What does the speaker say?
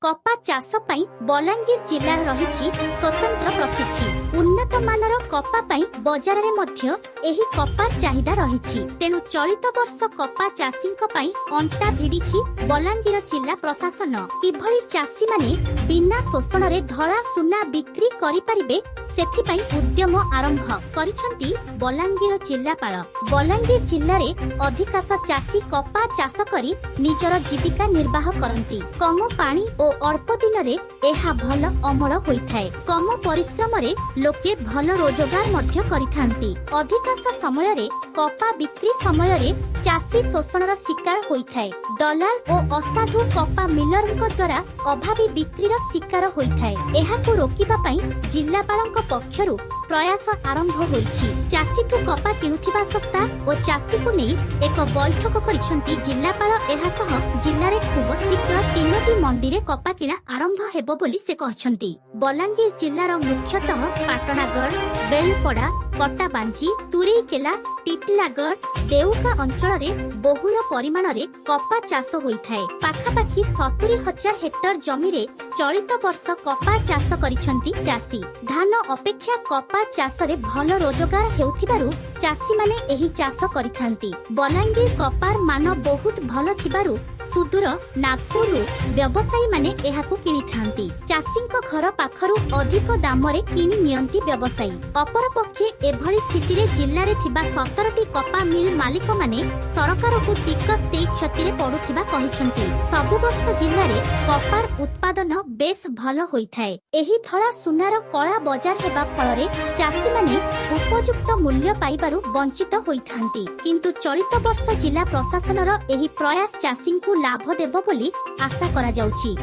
कपा चाष पई बलांगीर जिला रहिछि स्वतंत्र प्रसिद्धि। उन्नत मानर कपा पई बाजार रे मध्य एही कपा चाहिदा रहिछि। तेनु चलित वर्ष कपा चाषींक पई अंटा भिडिछि बलांगीर जिला प्रशासन। किभଳି चाषी माने बिना शोषण रे धळा सुना बिक्री करि परिबे सेथिपई उद्यम आरंभ करिसंती बलांगीर जिल्लापाल। बलांगीर जिल्ला रे अधिकांश चाषी कपा चाष करी निजर जीविका निर्वाह करंती। कम पानी ओ अल्प दिन रे एहा भल अमल होइथाय। कम परिश्रम रे लोके भल रोजगार मध्य करिथांती। अधिकांश समय रे कपा बिक्री समय रे चाषी शोषणर शिकार होइथाय। दलाल ओ असाधु कपा मिलरक द्वारा अभावी बिक्रीर शिकार होइथाय। एहाकु रोकिबा पई जिल्लापालक पक्षरु प्रयास आरंभ होइछि। चाषीठु कपा किणुथिबा संस्था ओ चाषीकु नै एक बैठक करिसंती जिल्लापाल। एहा सह जिल्ला रे खूब शीघ्र 3टी मंडी रे कपा किणा आरंभ हेबो बोली से कहछंती। बलांगीर जिल्लार मुख्यतः पाटणागढ़, बेलपड़ा, कटाबांजी, तुरेकेला, टिटलागढ़, देउका अंचल रे बहुल परिमाण रे कपा चाष होइथाय। पाखापाखी 70,000 हेक्टर जमी रे चलित वर्ष कपा चाष करिसंती चाषी। धान अपेक्षा कपा चाष रे भल रोजगार हेउथिबारु चाषी माने एही चाष करिथांती। बलांगीर कपार मान बहुत भल थिबारु सुदूर नागपुर व्यवसायी माने एहाकु किनिथांती। चाषींक घर पाखरु अधिक दाम रे किनि नियंती व्यवसायी। अपरपक्षे एभଳି स्थिति रे जिल्ला रे थिबा 17टी कपा मिल मालिक माने सरकार को टिकस देई क्षति रे पडुथिबा कहिसंती। सब वर्ष जिल्ला रे कपार उत्पादन बेस भल होइथाय। एही धळा सुनार कळा बाजार हेबा फल रे चाषी माने उपयुक्त मूल्य पाइबारु वंचित होइथांती। किंतु चलित वर्ष जिला प्रशासनर एही प्रयास चाषी को लाभ देबो बोली आशा करा जाउछि।